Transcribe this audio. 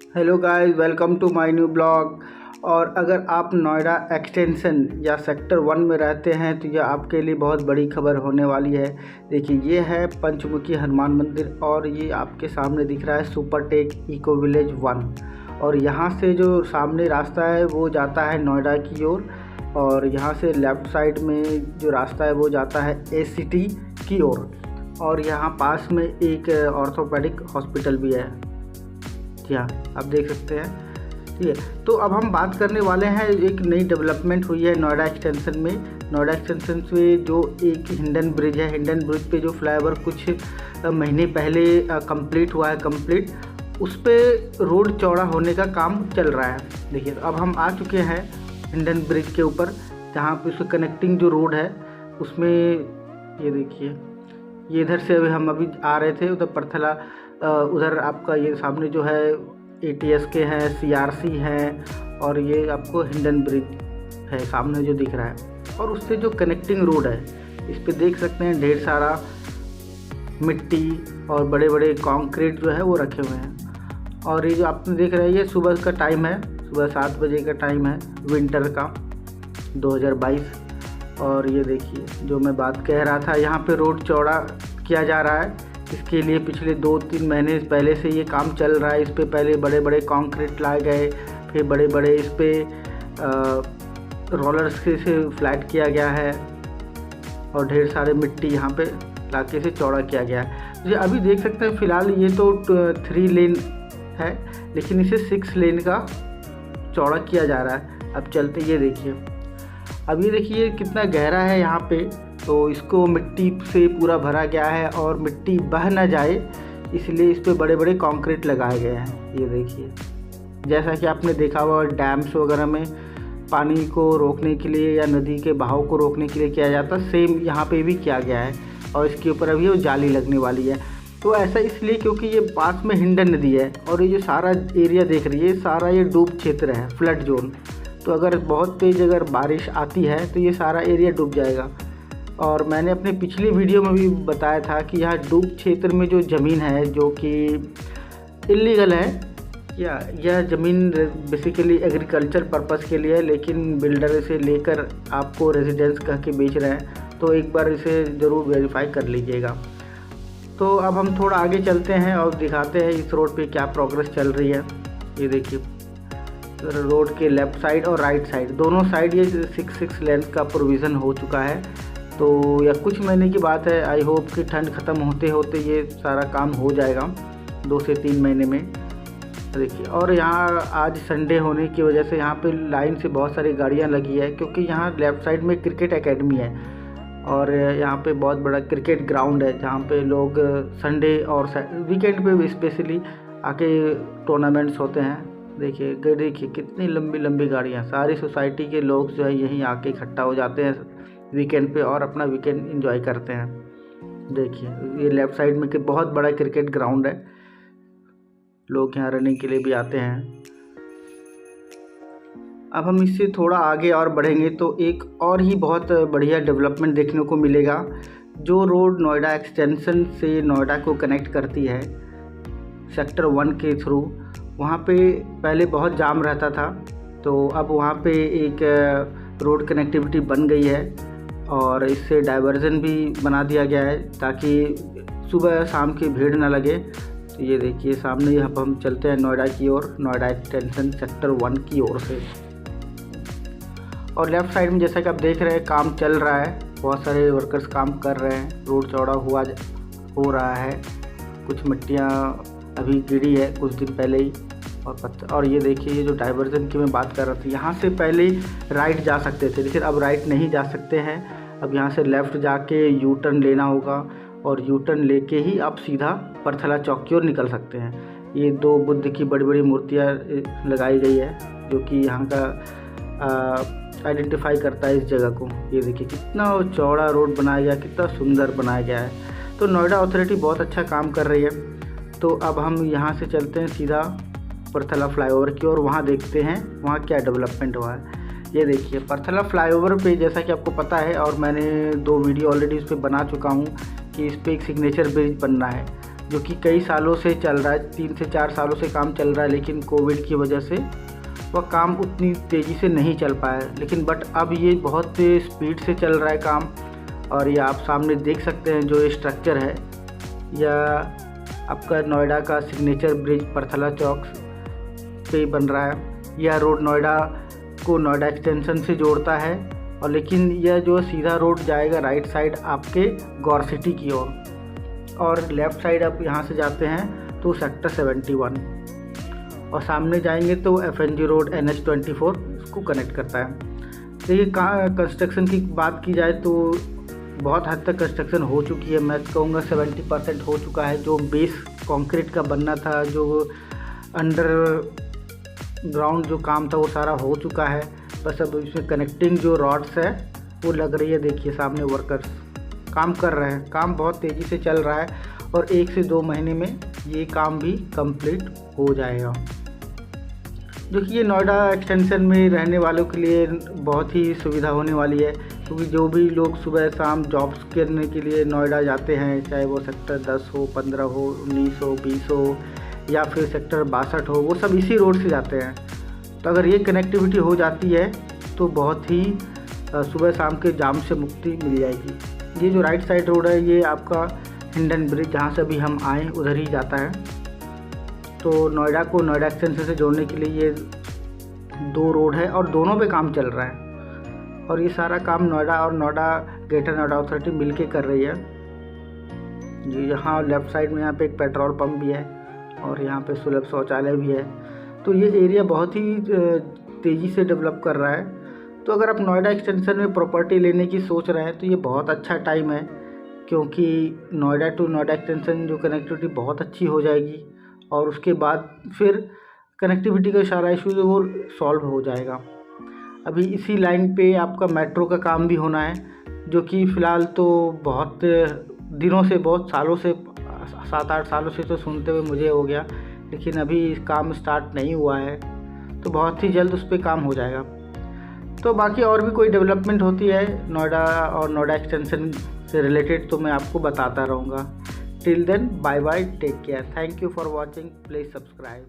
Hello guys, welcome to my new blog. और अगर आप नोएडा एक्सटेंशन या सेक्टर 1 में रहते हैं तो यह आपके लिए बहुत बड़ी खबर होने वाली है। देखिए, ये है पंचमुखी हनुमान मंदिर और ये आपके सामने दिख रहा है सुपरटेक इको विलेज 1। और यहाँ से जो सामने रास्ता है वो जाता है नोएडा की ओर, और यहाँ से लेफ़्ट साइड में जो रास्ता है वो जाता है एसीटी की ओर। और यहाँ पास में एक ऑर्थोपेडिक हॉस्पिटल भी है। हाँ, आप देख सकते हैं। ठीक है, तो अब हम बात करने वाले हैं, एक नई डेवलपमेंट हुई है नोएडा एक्सटेंशन में। नोएडा एक्सटेंशन से जो एक हिंडन ब्रिज है, हिंडन ब्रिज पे जो फ्लाईओवर कुछ महीने पहले कंप्लीट हुआ है, उस पर रोड चौड़ा होने का काम चल रहा है। देखिए, अब हम आ चुके हैं हिंडन ब्रिज के ऊपर, जहाँ पे उसके कनेक्टिंग जो रोड है उसमें ये देखिए, ये इधर से हम अभी आ रहे थे, उधर परथला, उधर आपका ये सामने जो है ATS के हैं, CRC हैं, और ये आपको हिंडन ब्रिज है सामने जो दिख रहा है। और उससे जो कनेक्टिंग रोड है, इस पे देख सकते हैं ढेर सारा मिट्टी और बड़े बड़े कंक्रीट जो है वो रखे हुए हैं। और ये जो आपने देख रहे हैं, ये सुबह का टाइम है, सुबह 7 बजे का टाइम है, विंटर का 2022। और ये देखिए, जो मैं बात कह रहा था, यहाँ पे रोड चौड़ा किया जा रहा है। इसके लिए पिछले 2-3 महीने पहले से ये काम चल रहा है। इस पे पहले बड़े बड़े कंक्रीट लाए गए, फिर बड़े बड़े इस पे रोलर्स से फ्लैट किया गया है, और ढेर सारे मिट्टी यहाँ पे लाके से चौड़ा किया गया है। तो अभी देख सकते हैं, फ़िलहाल ये तो 3 लेन है, लेकिन इसे 6 लेन का चौड़ा किया जा रहा है। अब चलते, ये देखिए, अब ये देखिए कितना गहरा है यहाँ पे। तो इसको मिट्टी से पूरा भरा गया है, और मिट्टी बह ना जाए इसलिए इस पे बड़े बड़े कंक्रीट लगाए गए हैं। ये देखिए, जैसा कि आपने देखा हुआ डैम्स वगैरह में पानी को रोकने के लिए या नदी के बहाव को रोकने के लिए किया जाता, सेम यहाँ पे भी किया गया है। और इसके ऊपर अभी वो जाली लगने वाली है। तो ऐसा इसलिए क्योंकि ये पास में हिंडन नदी है, और ये जो सारा एरिया देख रही है, सारा ये डूब क्षेत्र है, फ्लड जोन। तो अगर बहुत तेज़ अगर बारिश आती है तो ये सारा एरिया डूब जाएगा। और मैंने अपने पिछली वीडियो में भी बताया था कि यहाँ डूब क्षेत्र में जो ज़मीन है, जो कि इलीगल है, या यह ज़मीन बेसिकली एग्रीकल्चर पर्पस के लिए है, लेकिन बिल्डर इसे लेकर आपको रेजिडेंस कह के बेच रहे हैं। तो एक बार इसे ज़रूर वेरीफाई कर लीजिएगा। तो अब हम थोड़ा आगे चलते हैं और दिखाते हैं इस रोड पे क्या प्रोग्रेस चल रही है। ये देखिए, रोड के लेफ़्ट साइड और राइट साइड, दोनों साइड ये 6 लेन का प्रोविज़न हो चुका है। तो यह कुछ महीने की बात है। आई होप कि ठंड ख़त्म होते होते ये सारा काम हो जाएगा 2 से 3 महीने में। देखिए, और यहाँ आज संडे होने की वजह से यहाँ पे लाइन से बहुत सारी गाड़ियाँ लगी है, क्योंकि यहाँ लेफ़्ट साइड में क्रिकेट एकेडमी है, और यहाँ पे बहुत बड़ा क्रिकेट ग्राउंड है, जहाँ पे लोग संडे और वीकेंड पे भी स्पेशली आके टूर्नामेंट्स होते हैं। देखिए कितनी लंबी लंबी गाड़ियाँ, सारी सोसाइटी के लोग जो है यहीं आके इकट्ठा हो जाते हैं वीकेंड पे और अपना वीकेंड एंजॉय करते हैं। देखिए, ये लेफ़्ट साइड में कि बहुत बड़ा क्रिकेट ग्राउंड है, लोग यहाँ रनिंग के लिए भी आते हैं। अब हम इससे थोड़ा आगे और बढ़ेंगे तो एक और ही बहुत बढ़िया डेवलपमेंट देखने को मिलेगा। जो रोड नोएडा एक्सटेंशन से नोएडा को कनेक्ट करती है सेक्टर 1 के थ्रू, वहाँ पे पहले बहुत जाम रहता था। तो अब वहाँ पे एक रोड कनेक्टिविटी बन गई है, और इससे डाइवर्जन भी बना दिया गया है ताकि सुबह शाम की भीड़ ना लगे। तो ये देखिए, सामने यहाँ पर हम चलते हैं नोएडा की ओर, नोएडा एक्सटेंशन सेक्टर 1 की ओर से। और लेफ़्ट साइड में जैसा कि आप देख रहे हैं, काम चल रहा है, बहुत सारे वर्कर्स काम कर रहे हैं, रोड चौड़ा हो रहा है। कुछ मिट्टियाँ अभी गिरी है कुछ दिन पहले ही, और पत्थर। और ये देखिए, ये जो डाइवर्जन की मैं बात कर रहा था, यहाँ से पहले राइट जा सकते थे, लेकिन अब राइट नहीं जा सकते हैं। अब यहाँ से लेफ़्ट जाके यू टर्न लेना होगा, और यू टर्न लेके ही आप सीधा परथला चौक की ओर निकल सकते हैं। ये 2 बुद्ध की बड़ी बड़ी मूर्तियाँ लगाई गई है, जो कि यहाँ का आइडेंटिफाई करता है इस जगह को। ये देखिए कितना चौड़ा रोड बनाया गया, कितना सुंदर बनाया गया है। तो नोएडा अथॉरिटी बहुत अच्छा काम कर रही है। तो अब हम यहाँ से चलते हैं सीधा परथला फ्लाईओवर की ओर, वहाँ देखते हैं वहाँ क्या डेवलपमेंट हुआ है। ये देखिए, परथला फ्लाईओवर पे जैसा कि आपको पता है, और मैंने 2 वीडियो ऑलरेडी इस पर बना चुका हूँ, कि इस पर एक सिग्नेचर ब्रिज बनना है। जो कि कई सालों से चल रहा है, 3 से 4 सालों से काम चल रहा है, लेकिन कोविड की वजह से वह काम उतनी तेज़ी से नहीं चल पाया। लेकिन बट अब ये बहुत स्पीड से चल रहा है काम। और ये आप सामने देख सकते हैं जो ये स्ट्रक्चर है, यह आपका नोएडा का सिग्नेचर ब्रिज परथला चौक पे बन रहा है। यह रोड नोएडा को नोएडा एक्सटेंशन से जोड़ता है, और लेकिन यह जो सीधा रोड जाएगा राइट साइड आपके गौर सिटी की ओर, और लेफ़्ट साइड आप यहाँ से जाते हैं तो सेक्टर 71, और सामने जाएंगे तो FNG रोड NH24 इसको कनेक्ट करता है। तो ये कंस्ट्रक्शन की बात की जाए तो बहुत हद तक कंस्ट्रक्शन हो चुकी है। मैं कहूँगा 70% हो चुका है। जो बेस कंक्रीट का बनना था, जो अंडर ग्राउंड जो काम था, वो सारा हो चुका है। बस अब इसमें कनेक्टिंग जो रॉड्स है वो लग रही है। देखिए सामने वर्कर्स काम कर रहे हैं। काम बहुत तेज़ी से चल रहा है और 1 से 2 महीने में ये काम भी कंप्लीट हो जाएगा, जो कि ये नोएडा एक्सटेंशन में रहने वालों के लिए बहुत ही सुविधा होने वाली है। क्योंकि जो भी लोग सुबह शाम जॉब्स करने के लिए नोएडा जाते हैं, चाहे वो सेक्टर 10 हो, 15 हो, 19 हो, 20 हो, या फिर सेक्टर 62 हो, वो सब इसी रोड से जाते हैं। तो अगर ये कनेक्टिविटी हो जाती है तो बहुत ही सुबह शाम के जाम से मुक्ति मिल जाएगी। ये जो राइट साइड रोड है, ये आपका हिंडन ब्रिज, जहाँ से अभी हम आए उधर ही जाता है। तो नोएडा को नोएडा एक्सटेंशन से जोड़ने के लिए ये 2 रोड है और दोनों पे काम चल रहा है। और ये सारा काम नोएडा और नोएडा ग्रेटर नोएडा अथॉरिटी मिलके कर रही है। जी, यहाँ लेफ़्ट साइड में यहाँ पे एक पेट्रोल पंप भी है और यहाँ पे सुलभ शौचालय भी है। तो ये एरिया बहुत ही तेज़ी से डेवलप कर रहा है। तो अगर आप नोएडा एक्सटेंशन में प्रॉपर्टी लेने की सोच रहे हैं तो ये बहुत अच्छा टाइम है, क्योंकि नोएडा टू नोएडा एक्सटेंशन जो कनेक्टिविटी बहुत अच्छी हो जाएगी, और उसके बाद फिर कनेक्टिविटी का सारा इशू जो वो सॉल्व हो जाएगा। अभी इसी लाइन पे आपका मेट्रो का काम भी होना है, जो कि फ़िलहाल तो बहुत दिनों से, बहुत सालों से, 7-8 सालों से तो सुनते हुए मुझे हो गया, लेकिन अभी काम स्टार्ट नहीं हुआ है। तो बहुत ही जल्द उस पर काम हो जाएगा। तो बाकी और भी कोई डेवलपमेंट होती है नोएडा और नोएडा एक्सटेंशन से रिलेटेड तो मैं आपको बताता रहूँगा। Till then, bye bye, take care, thank you for watching, please subscribe.